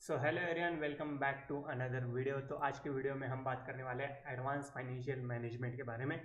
So hello everyone, welcome back to another video. तो आज के वीडियो में हम बात करने वाले हैं एडवांस फाइनेंशियल मैनेजमेंट के बारे में।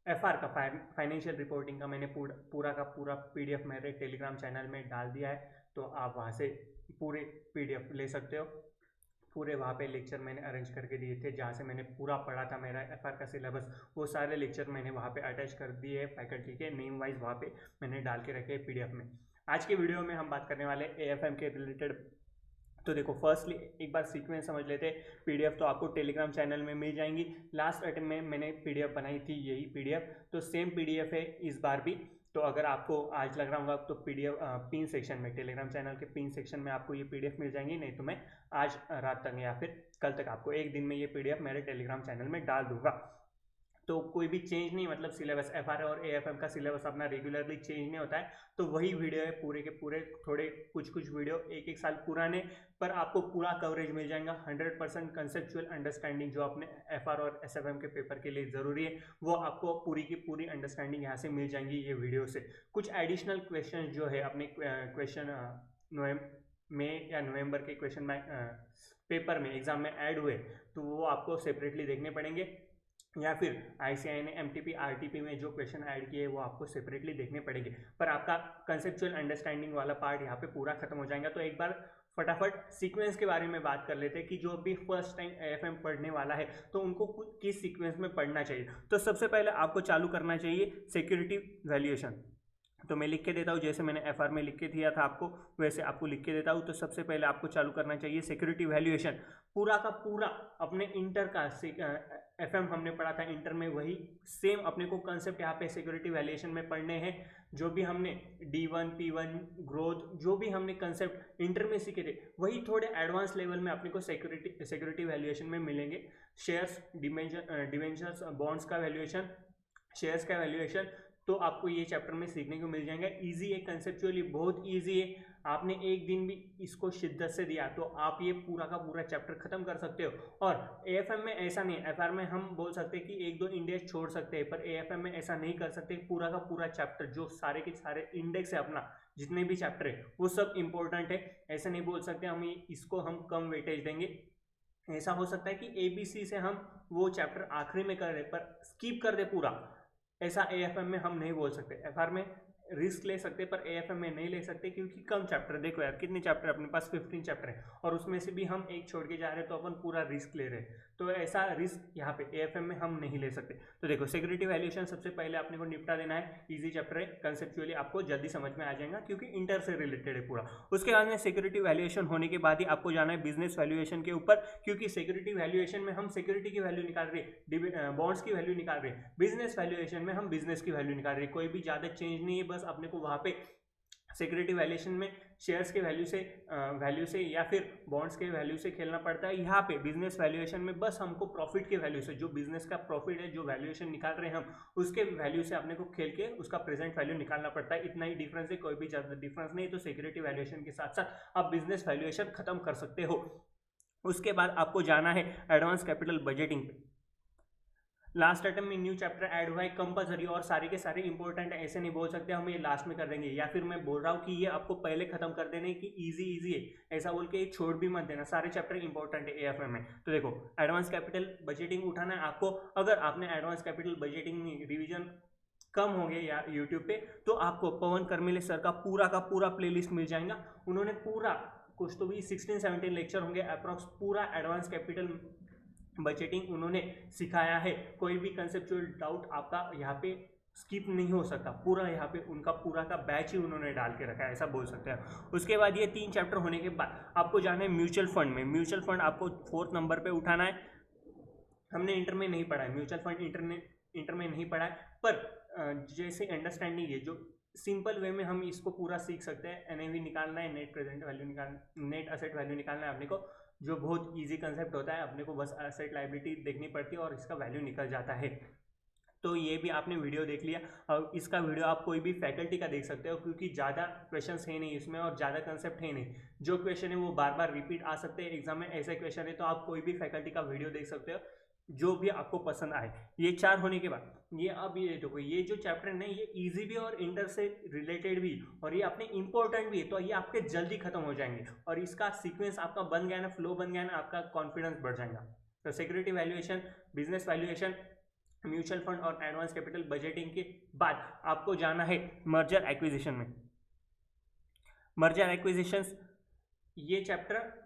एफआर का फाइनेंशियल रिपोर्टिंग का मैंने पूरा का पूरा पीडीएफ मेरे टेलीग्राम चैनल में डाल दिया है, तो आप वहाँ से पूरे पीडीएफ ले सकते हो। पूरे वहाँ पे लेक्चर मैंने अरेंज करके दिए थे, जहाँ से मैंने पूरा पढ़ा था मेरा एफआर का सिलेबस। वो सारे लेक्चर मैंने वहाँ पे अटैच कर दिए फैकल्टी के नेम वाइज, वहाँ पे मैंने डाल के रखे पीडीएफ में। आज के वीडियो में हम बात करने वाले एएफएम के रिलेटेड। तो देखो, फर्स्टली एक बार सीक्वेंस समझ लेते। पीडीएफ तो आपको टेलीग्राम चैनल में मिल जाएंगी। लास्ट अटेम्प्ट में मैंने पीडीएफ बनाई थी यही पीडीएफ, तो सेम पीडीएफ है इस बार भी। तो अगर आपको आज लग रहा होगा तो पीडीएफ पिन सेक्शन में, टेलीग्राम चैनल के पिन सेक्शन में आपको ये पीडीएफ मिल जाएंगी। नहीं तो मैं आज रात तक या फिर कल तक आपको एक दिन में ये पीडीएफ मेरे टेलीग्राम चैनल में डाल दूंगा। तो कोई भी चेंज नहीं, मतलब सिलेबस एफआर और एएफएम का सिलेबस अपना रेगुलरली चेंज नहीं होता है। तो वही वीडियो है पूरे के पूरे, थोड़े कुछ कुछ वीडियो एक एक साल पुराने, पर आपको पूरा कवरेज मिल जाएगा। 100% कंसेप्चुअल अंडरस्टैंडिंग जो अपने एफआर और एसएफएम के पेपर के लिए ज़रूरी है, वो आपको पूरी की पूरी अंडरस्टैंडिंग यहाँ से मिल जाएंगी ये वीडियो से। कुछ एडिशनल क्वेश्चन जो है अपने क्वेश्चन में या नवंबर के क्वेश्चन में पेपर में एग्जाम में ऐड हुए, तो वो आपको सेपरेटली देखने पड़ेंगे, या फिर आईसीआई ने एमटीपी आरटीपी में जो क्वेश्चन ऐड किए वो आपको सेपरेटली देखने पड़ेंगे। पर आपका कंसेप्चुअल अंडरस्टैंडिंग वाला पार्ट यहाँ पे पूरा खत्म हो जाएगा। तो एक बार फटाफट सीक्वेंस के बारे में बात कर लेते हैं कि जो भी फर्स्ट टाइम एएफएम पढ़ने वाला है तो उनको किस सीक्वेंस में पढ़ना चाहिए। तो सबसे पहले आपको चालू करना चाहिए सिक्योरिटी वैल्यूएशन। तो मैं लिख के देता हूँ, जैसे मैंने एफआर में लिख के दिया था आपको, वैसे आपको लिख के देता हूँ। तो सबसे पहले आपको चालू करना चाहिए सिक्योरिटी वैल्यूएशन। पूरा का पूरा अपने इंटर का एफएम हमने पढ़ा था इंटर में, वही सेम अपने को कंसेप्ट यहाँ पे सिक्योरिटी वैल्यूएशन में पढ़ने हैं। जो भी हमने D1 P1 ग्रोथ जो भी हमने कंसेप्ट इंटर में सीखे थे, वही थोड़े एडवांस लेवल में अपने को सिक्योरिटी वैल्यूएशन में मिलेंगे। शेयर्स, डिवेंचर्स, बॉन्ड्स का वैल्यूएशन, शेयर्स का वैल्यूएशन, तो आपको ये चैप्टर में सीखने को मिल जाएगा। इजी है, कंसेप्चुअली बहुत इजी है। आपने एक दिन भी इसको शिद्दत से दिया तो आप ये पूरा का पूरा चैप्टर खत्म कर सकते हो। और एएफएम में ऐसा नहीं है, एफआर में हम बोल सकते हैं कि एक दो इंडेक्स छोड़ सकते हैं, पर एएफएम में ऐसा नहीं कर सकते। पूरा का पूरा चैप्टर जो सारे के सारे इंडेक्स है अपना, जितने भी चैप्टर है वो सब इंपॉर्टेंट है। ऐसा नहीं बोल सकते हम इसको हम कम वेटेज देंगे। ऐसा हो सकता है कि एबीसी से हम वो चैप्टर आखिरी में कर रहे पर स्किप कर दे पूरा, ऐसा एएफएम में हम नहीं बोल सकते। एफआर में रिस्क ले सकते पर एएफएम में नहीं ले सकते, क्योंकि कम चैप्टर। देखो यार, कितने चैप्टर अपने पास, 15 चैप्टर है, और उसमें से भी हम एक छोड़ के जा रहे हैं, तो अपन पूरा रिस्क ले रहे हैं। तो ऐसा रिस्क यहाँ पे एएफएम में हम नहीं ले सकते। तो देखो, सिक्योरिटी वैल्यूएशन सबसे पहले अपने को निपटा देना है। इजी चैप्टर है, कंसेप्चुअली आपको जल्दी समझ में आ जाएगा, क्योंकि इंटर से रिलेटेड है पूरा। उसके बाद में सिक्योरिटी वैल्यूएशन होने के बाद ही आपको जाना है बिजनेस वैल्यूएशन के ऊपर, क्योंकि सिक्योरिटी वैल्यूएशन में हम सिक्योरिटी की वैल्यू निकाल रहे हैं, बॉन्ड्स की वैल्यू निकाल रहे हैं। बिजनेस वैल्यूएशन में हम बिजनेस की वैल्यू निकाल रहे हैं। कोई भी ज्यादा चेंज नहीं है, बस अपने को वहां पे सिक्योरिटी वैल्यूएशन में शेयर्स के वैल्यू से या फिर बॉन्ड्स के वैल्यू से खेलना पड़ता है। यहाँ पे बिजनेस वैल्यूएशन में बस हमको प्रॉफिट के वैल्यू से, जो बिजनेस का प्रॉफिट है, जो वैल्यूएशन निकाल रहे हैं हम, उसके वैल्यू से अपने को खेल के उसका प्रेजेंट वैल्यू निकालना पड़ता है। इतना ही डिफरेंस है, कोई भी ज्यादा डिफरेंस नहीं। तो सिक्योरिटी वैल्यूएशन के साथ साथ आप बिजनेस वैल्यूएशन खत्म कर सकते हो। उसके बाद आपको जाना है एडवांस कैपिटल बजटिंग पे। लास्ट अटेम्प्ट में न्यू चैप्टर ऐड हुआ है कंपलसरी, और सारे के सारे इंपॉर्टेंट है। ऐसे नहीं बोल सकते हम ये लास्ट में कर देंगे, या फिर मैं बोल रहा हूँ कि ये आपको पहले खत्म कर देने की इजी है, ऐसा बोल के छोड़ भी मत देना। सारे चैप्टर इंपॉर्टेंट है एएफएम में। तो देखो, एडवांस कैपिटल बजटिंग उठाना है आपको। अगर आपने एडवांस कैपिटल बजटिंग में रिविजन कम हो गए या यूट्यूब पे, तो आपको पवन कर्मिले सर का पूरा प्लेलिस्ट मिल जाएगा। उन्होंने पूरा कुछ तो भी 16-17 लेक्चर होंगे अप्रॉक्स, पूरा एडवांस कैपिटल बजटिंग उन्होंने सिखाया है। कोई भी कंसेप्चुअल डाउट आपका यहाँ पे स्किप नहीं हो सकता। पूरा यहाँ पे उनका पूरा का बैच ही उन्होंने डाल के रखा है, ऐसा बोल सकते हैं। उसके बाद ये 3 चैप्टर होने के बाद आपको जाना है म्यूचुअल फंड में। म्यूचुअल फंड आपको 4th नंबर पे उठाना है। हमने इंटर में नहीं पढ़ा है म्यूचुअल फंड, इंटर में नहीं पढ़ा है, पर जैसे अंडरस्टैंडिंग है, जो सिंपल वे में हम इसको पूरा सीख सकते हैं। एनएवी निकालना है, नेट प्रेजेंट वैल्यू निकालना, नेट असेट वैल्यू निकालना है अपने को, जो बहुत इजी कंसेप्ट होता है। अपने को बस असेट लायबिलिटी देखनी पड़ती है और इसका वैल्यू निकल जाता है। तो ये भी आपने वीडियो देख लिया, और इसका वीडियो आप कोई भी फैकल्टी का देख सकते हो, क्योंकि ज़्यादा क्वेश्चंस है नहीं इसमें और ज़्यादा कंसेप्ट है नहीं। जो क्वेश्चन है वो बार बार रिपीट आ सकते हैं एग्जाम में, ऐसे क्वेश्चन है तो आप कोई भी फैकल्टी का वीडियो देख सकते हो। जो भी आपको पसंद आए। ये 4 होने के बाद ये अब ये देखो, ये जो चैप्टर है ना ये इजी भी और इंटर से रिलेटेड भी और ये अपने इंपॉर्टेंट भी है, तो ये आपके जल्दी खत्म हो जाएंगे और इसका सीक्वेंस आपका बन गया ना, फ्लो बन गया ना, आपका कॉन्फिडेंस बढ़ जाएगा। तो security valuation, business valuation, mutual fund और एडवांस कैपिटल बजटिंग के बाद आपको जाना है मर्जर एक्विजिशन में। मर्जर एक्विजिशंस ये चैप्टर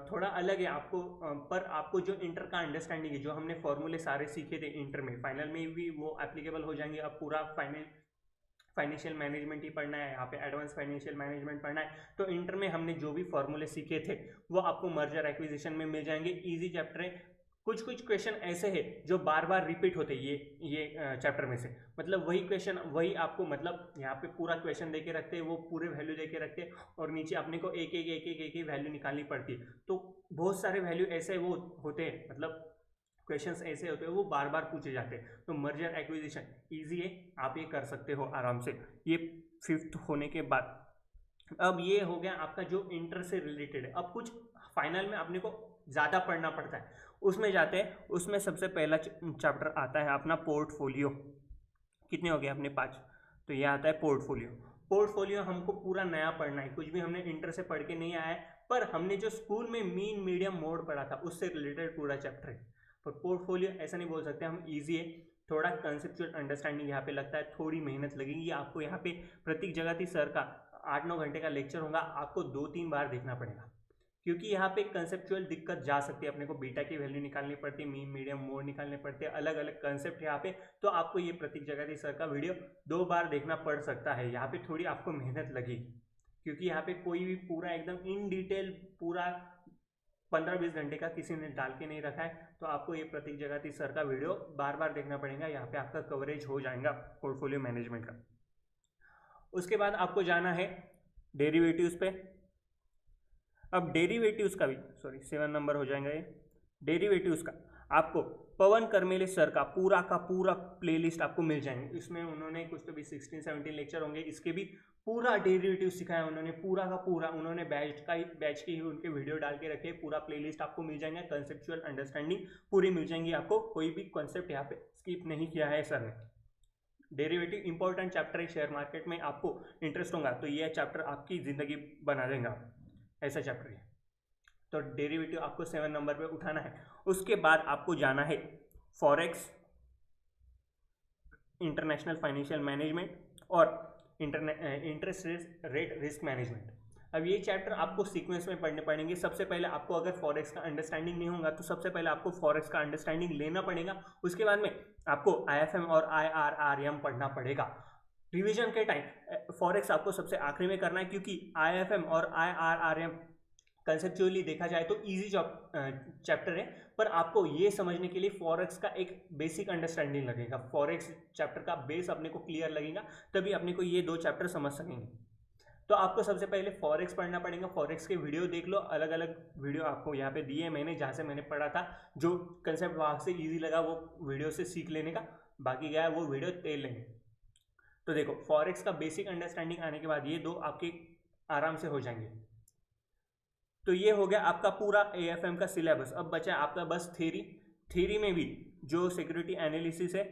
थोड़ा अलग है आपको, पर आपको जो इंटर का अंडरस्टैंडिंग है, जो हमने फॉर्मूले सारे सीखे थे इंटर में, फाइनल में भी वो एप्लीकेबल हो जाएंगे। अब पूरा फाइनेंशियल मैनेजमेंट ही पढ़ना है, यहाँ पे एडवांस फाइनेंशियल मैनेजमेंट पढ़ना है, तो इंटर में हमने जो भी फॉर्मूले सीखे थे वो आपको मर्जर एक्विजिशन में मिल जाएंगे। इजी चैप्टर है। कुछ कुछ क्वेश्चन ऐसे हैं जो बार बार रिपीट होते हैं ये चैप्टर में से, मतलब वही क्वेश्चन वही आपको, मतलब यहाँ पे पूरा क्वेश्चन देके रखते हैं, वो पूरे वैल्यू देके रखते हैं और नीचे अपने को एक एक वैल्यू निकालनी पड़ती है। तो बहुत सारे वैल्यू ऐसे वो होते हैं, मतलब क्वेश्चंस ऐसे होते हैं वो बार बार पूछे जाते हैं। तो मर्जर एक्विजिशन ईजी है, आप ये कर सकते हो आराम से। ये 5th होने के बाद अब ये हो गया आपका जो इंटर से रिलेटेड है। अब कुछ फाइनल में अपने को ज़्यादा पढ़ना पड़ता है, उसमें जाते हैं। उसमें सबसे पहला चैप्टर आता है अपना पोर्टफोलियो। कितने हो गए अपने 5, तो ये आता है पोर्टफोलियो। पोर्टफोलियो हमको पूरा नया पढ़ना है, कुछ भी हमने इंटर से पढ़ के नहीं आया है, पर हमने जो स्कूल में मीन मीडियम मोड पढ़ा था उससे रिलेटेड पूरा चैप्टर है। पर पोर्टफोलियो ऐसा नहीं बोल सकते हम ईजी है, थोड़ा कंसेप्चुअल अंडरस्टैंडिंग यहाँ पे लगता है, थोड़ी मेहनत लगेगी आपको। यहाँ पे प्रतीक जगाती सर का 8-9 घंटे का लेक्चर होगा, आपको 2-3 बार देखना पड़ेगा, क्योंकि यहाँ पे कंसेप्चुअल दिक्कत जा सकती है। अपने को बीटा की वैल्यू निकालनी पड़ती है, मीन मीडियम मोड निकालने पड़ते हैं, अलग अलग कंसेप्ट यहाँ पे। तो आपको ये प्रतीक जगाती सर का वीडियो 2 बार देखना पड़ सकता है, यहाँ पे थोड़ी आपको मेहनत लगेगी, क्योंकि यहाँ पे कोई भी पूरा एकदम इन डिटेल पूरा 15-20 घंटे का किसी ने डाल के नहीं रखा है। तो आपको ये प्रतीक जगाती सर का वीडियो बार बार देखना पड़ेगा, यहाँ पे आपका कवरेज हो जाएगा पोर्टफोलियो मैनेजमेंट का। उसके बाद आपको जाना है डेरिवेटिव्स पे। अब डेरिवेटिव्स का भी 7 नंबर हो जाएगा ये। डेरिवेटिव्स का आपको पवन करमेले सर का पूरा प्लेलिस्ट आपको मिल जाएंगे। इसमें उन्होंने कुछ तो भी 16-17 लेक्चर होंगे, इसके भी पूरा डेरिवेटिव सिखाया उन्होंने, पूरा का पूरा उन्होंने बैच की ही उनके वीडियो डाल के रखे। पूरा प्लेलिस्ट आपको मिल जाएगा, कंसेप्चुअल अंडरस्टैंडिंग पूरी मिल जाएंगी आपको, कोई भी कॉन्सेप्ट यहाँ पे स्किप नहीं किया है सर ने। डेरिवेटिव इंपॉर्टेंट चैप्टर है, शेयर मार्केट में आपको इंटरेस्ट होगा तो यह चैप्टर आपकी जिंदगी बना देगा, ऐसा चैप्टर है। तो डेरिवेटिव आपको 7 नंबर पे उठाना है। उसके बाद आपको जाना है फॉरेक्स, इंटरनेशनल फाइनेंशियल मैनेजमेंट और इंटरेस्ट रेट रिस्क मैनेजमेंट। अब ये चैप्टर आपको सीक्वेंस में पढ़ने पड़ेंगे। सबसे पहले आपको अगर फॉरेक्स का अंडरस्टैंडिंग नहीं होगा तो सबसे पहले आपको फॉरेक्स का अंडरस्टैंडिंग लेना पड़ेगा। उसके बाद में आपको IFM और IRRM पढ़ना पड़ेगा। रिवीजन के टाइम फॉरेक्स आपको सबसे आखिरी में करना है, क्योंकि IFM और IRRM कंसेप्चुअली देखा जाए तो इजी चैप्टर है, पर आपको ये समझने के लिए फॉरेक्स का एक बेसिक अंडरस्टैंडिंग लगेगा। फॉरेक्स चैप्टर का बेस अपने को क्लियर लगेगा, तभी अपने को ये 2 चैप्टर समझ सकेंगे। तो आपको सबसे पहले फॉरेक्स पढ़ना पड़ेगा। फॉरेक्स के वीडियो देख लो, अलग अलग वीडियो आपको यहाँ पे दिए मैंने, जहाँ से मैंने पढ़ा था, जो कंसेप्ट वहाँ से ईजी लगा वो वीडियो से सीख लेने का, बाकी गया वो वीडियो तेल लेंगे। तो देखो फॉरेक्स का बेसिक अंडरस्टैंडिंग आने के बाद ये 2 आपके आराम से हो जाएंगे। तो ये हो गया आपका पूरा AFM का सिलेबस। अब बचा आपका बस थ्योरी में भी जो सिक्योरिटी एनालिसिस है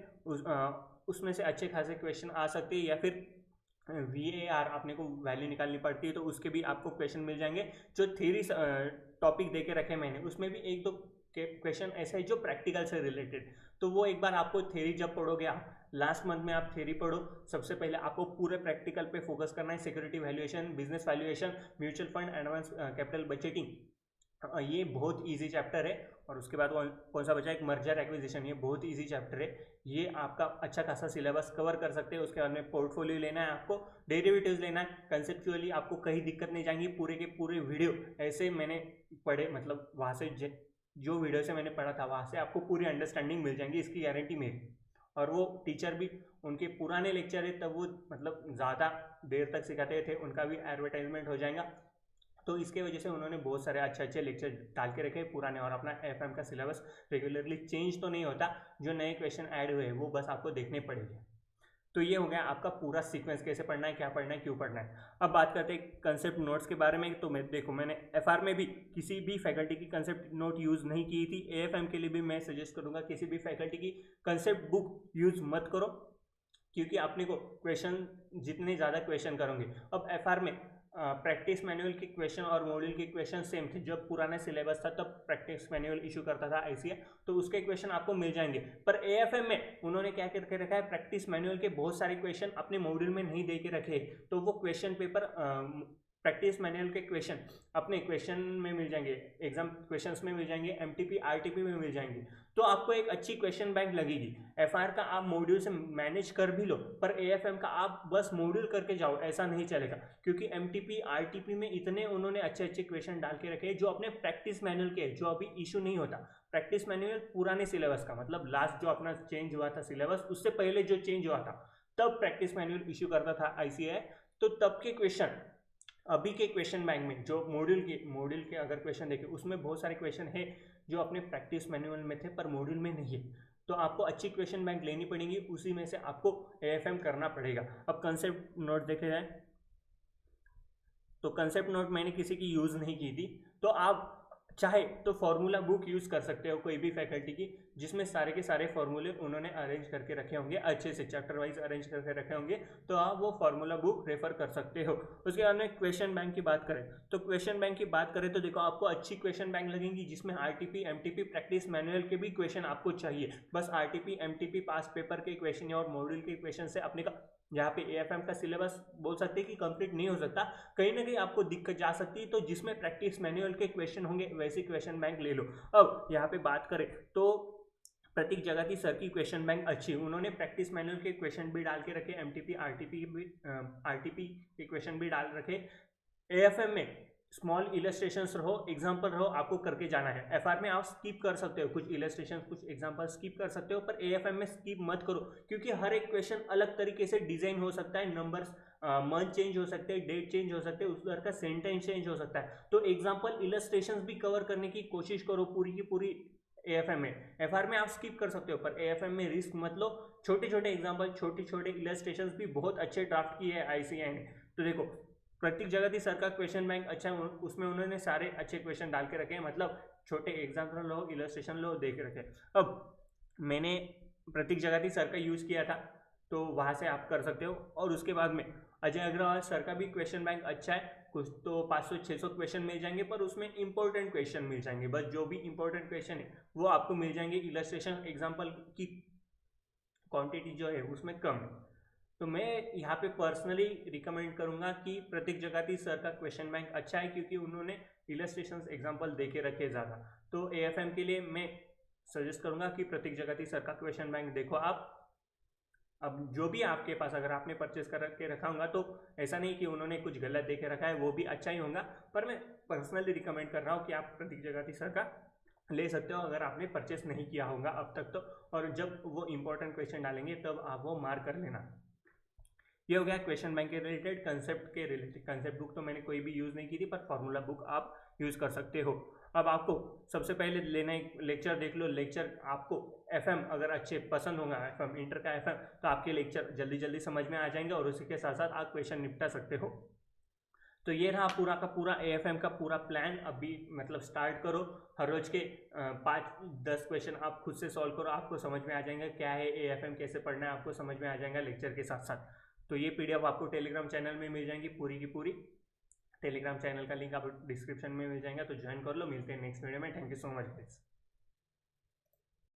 उसमें से अच्छे खासे क्वेश्चन आ सकते हैं, या फिर VAR आपने को वैल्यू निकालनी पड़ती है तो उसके भी आपको क्वेश्चन मिल जाएंगे। जो थ्योरी टॉपिक दे के रखे मैंने उसमें भी 1-2 क्वेश्चन ऐसे है जो प्रैक्टिकल से रिलेटेड, तो वो एक बार आपको थ्योरी जब पढ़ोगे आप लास्ट मंथ में आप थ्योरी पढ़ो, सबसे पहले आपको पूरे प्रैक्टिकल पे फोकस करना है। Security valuation, business valuation, mutual fund, advance capital budgeting, ये बहुत इजी चैप्टर है। और उसके बाद कौन सा बचा, एक मर्जर एक्विजिशन, ये बहुत इजी चैप्टर है, ये आपका अच्छा खासा सिलेबस कवर कर सकते हैं। उसके बाद में पोर्टफोलियो लेना है आपको, डेरिवेटिव्स लेना है, कंसेप्चुअली आपको कहीं दिक्कत नहीं जाएंगी। पूरे के पूरे वीडियो ऐसे मैंने पढ़े, मतलब वहाँ से जो वीडियो से मैंने पढ़ा था वहाँ से आपको पूरी अंडरस्टैंडिंग मिल जाएंगी, इसकी गारंटी मेरी। और वो टीचर भी, उनके पुराने लेक्चर है तब वो मतलब ज़्यादा देर तक सिखाते थे, उनका भी एडवर्टाइजमेंट हो जाएगा। तो इसके वजह से उन्होंने बहुत सारे अच्छे लेक्चर डाल के रखे पुराने। और अपना FM का सिलेबस रेगुलरली चेंज तो नहीं होता, जो नए क्वेश्चन ऐड हुए वो बस आपको देखने पड़ेंगे। तो ये हो गया आपका पूरा सीक्वेंस, कैसे पढ़ना है, क्या पढ़ना है, क्यों पढ़ना है। अब बात करते हैं कंसेप्ट नोट्स के बारे में। तो मैं देखो, मैंने एफआर में भी किसी भी फैकल्टी की कंसेप्ट नोट यूज़ नहीं की थी। एएफएम के लिए भी मैं सजेस्ट करूंगा किसी भी फैकल्टी की कंसेप्ट बुक यूज़ मत करो, क्योंकि अपने को क्वेश्चन जितने ज़्यादा क्वेश्चन करोगे। अब एफआर में प्रैक्टिस मैनुअल के क्वेश्चन और मॉड्यूल के क्वेश्चन सेम थे। जब पुराना सिलेबस था तब प्रैक्टिस मैनुअल इशू करता था आईसीए, तो उसके क्वेश्चन आपको मिल जाएंगे। पर एएफएम में उन्होंने क्या करके रखा है, प्रैक्टिस मैनुअल के बहुत सारे क्वेश्चन अपने मॉड्यूल में नहीं दे के रखे, तो वो क्वेश्चन पेपर प्रैक्टिस मैनुअल के क्वेश्चन अपने क्वेश्चन में मिल जाएंगे, एग्जाम क्वेश्चंस में मिल जाएंगे, एमटीपी आरटीपी में मिल जाएंगे। तो आपको एक अच्छी क्वेश्चन बैंक लगेगी। एफआर का आप मॉड्यूल से मैनेज कर भी लो, पर एएफएम का आप बस मॉड्यूल करके जाओ, ऐसा नहीं चलेगा, क्योंकि एमटीपी आरटीपी में इतने उन्होंने अच्छे अच्छे क्वेश्चन डाल के रखे हैं जो अपने प्रैक्टिस मैनुअल के, जो अभी इशू नहीं होता। प्रैक्टिस मैनुअल पुराने सिलेबस का, मतलब लास्ट जो अपना चेंज हुआ था सिलेबस, उससे पहले जो चेंज हुआ था तब प्रैक्टिस मैनुअल इशू करता था आईसीए। तो तब के क्वेश्चन अभी के क्वेश्चन बैंक में, जो मॉड्यूल के अगर क्वेश्चन देखें, उसमें बहुत सारे क्वेश्चन है जो अपने प्रैक्टिस मैनुअल में थे पर मॉड्यूल में नहीं है। तो आपको अच्छी क्वेश्चन बैंक लेनी पड़ेगी, उसी में से आपको एएफएम करना पड़ेगा। अब कंसेप्ट नोट देखे जाए तो कंसेप्ट नोट मैंने किसी की यूज़ नहीं की थी, तो आप चाहे तो फॉर्मूला बुक यूज़ कर सकते हो कोई भी फैकल्टी की, जिसमें सारे के सारे फॉर्मूले उन्होंने अरेंज करके रखे होंगे, अच्छे से चैप्टर वाइज अरेंज करके रखे होंगे, तो आप वो फॉर्मूला बुक रेफर कर सकते हो। उसके बाद में क्वेश्चन बैंक की बात करें, तो क्वेश्चन बैंक की बात करें तो देखो, आपको अच्छी क्वेश्चन बैंक लगेंगी जिसमें आरटीपी एमटीपी प्रैक्टिस मैनुअल के भी क्वेश्चन आपको चाहिए। बस आरटीपी एमटीपी पास पेपर के क्वेश्चन और मॉड्यूल के क्वेश्चन से अपने का यहाँ पे एएफएम का सिलेबस बोल सकते हैं कि कंप्लीट नहीं हो सकता, कहीं ना कहीं आपको दिक्कत जा सकती है। तो जिसमें प्रैक्टिस मैनुअल के क्वेश्चन होंगे वैसे क्वेश्चन बैंक ले लो। अब यहाँ पे बात करें तो प्रतीक जगाती सर की क्वेश्चन बैंक अच्छी, उन्होंने प्रैक्टिस मैनुअल के क्वेश्चन भी डाल के रखे, एमटीपी आरटीपी के क्वेश्चन भी डाल रखे। एएफएम में स्मॉल इलस्ट्रेशंस रहो, एग्जांपल रहो, आपको करके जाना है। एफआर में आप स्किप कर सकते हो, कुछ इलस्ट्रेशन कुछ एग्जांपल स्किप कर सकते हो, पर एएफएम में स्किप मत करो, क्योंकि हर एक क्वेश्चन अलग तरीके से डिजाइन हो सकता है, नंबर्स मंथ चेंज हो सकते हैं, डेट चेंज हो सकते हैं, उस तरह का सेंटेंस चेंज हो सकता है। तो एग्जाम्पल इलस्ट्रेशंस भी कवर करने की कोशिश करो पूरी की पूरी एएफएम में। एफआर में आप स्किप कर सकते हो, पर एएफएम में रिस्क मत लो। छोटे छोटे एग्जाम्पल, छोटे छोटे इलस्ट्रेशंस भी बहुत अच्छे ड्राफ्ट किए हैं आईसीएआई ने। तो देखो, प्रतीक जगती सर का क्वेश्चन बैंक अच्छा है, उसमें उन्होंने सारे अच्छे क्वेश्चन डाल के रखे हैं, मतलब छोटे एग्जाम्पल लो, इलस्ट्रेशन लो, दे के रखे। अब मैंने प्रतीक जगती सर का यूज़ किया था, तो वहाँ से आप कर सकते हो। और उसके बाद में अजय अग्रवाल सर का भी क्वेश्चन बैंक अच्छा है, कुछ तो 500-600 क्वेश्चन मिल जाएंगे, पर उसमें इंपॉर्टेंट क्वेश्चन मिल जाएंगे, बस जो भी इंपॉर्टेंट क्वेश्चन है वो आपको मिल जाएंगे। इलस्ट्रेशन एग्जाम्पल की क्वांटिटी जो है उसमें कम है। तो मैं यहाँ पे पर्सनली रिकमेंड करूँगा कि प्रतीक जगाती सर का क्वेश्चन बैंक अच्छा है, क्योंकि उन्होंने इलस्ट्रेशंस एग्जाम्पल दे के रखे ज़्यादा। तो एएफएम के लिए मैं सजेस्ट करूँगा कि प्रतीक जगाती सर का क्वेश्चन बैंक देखो आप। अब जो भी आपके पास अगर आपने परचेस कर के रखा होगा, तो ऐसा नहीं कि उन्होंने कुछ गलत दे के रखा है, वो भी अच्छा ही होगा, पर मैं पर्सनली रिकमेंड कर रहा हूँ कि आप प्रतीक जगाती सर का ले सकते हो अगर आपने परचेस नहीं किया होगा अब तक तो। और जब वो इंपॉर्टेंट क्वेश्चन डालेंगे तब आप वो मार्क कर लेना। ये हो गया क्वेश्चन बैंक के रिलेटेड। कंसेप्ट के रिलेटेड, कंसेप्ट बुक तो मैंने कोई भी यूज़ नहीं की थी, पर फॉर्मूला बुक आप यूज़ कर सकते हो। अब आपको सबसे पहले लेना एक लेक्चर देख लो। लेक्चर आपको एफएम अगर अच्छे पसंद होगा, एफएम इंटर का एफएम, तो आपके लेक्चर जल्दी जल्दी समझ में आ जाएंगे और उसी के साथ साथ आप क्वेश्चन निपटा सकते हो। तो ये रहा पूरा का पूरा एएफएम का पूरा प्लान। अभी मतलब स्टार्ट करो, हर रोज के 5-10 क्वेश्चन आप खुद से सॉल्व करो, आपको समझ में आ जाएगा क्या है एएफएम, कैसे पढ़ना है, आपको समझ में आ जाएगा लेक्चर के साथ साथ। तो ये पीडीएफ आपको टेलीग्राम चैनल में मिल जाएंगी पूरी की पूरी। टेलीग्राम चैनल का लिंक आपको डिस्क्रिप्शन में मिल जाएगा, तो ज्वाइन कर लो। मिलते हैं नेक्स्ट वीडियो में। Thank you so much guys.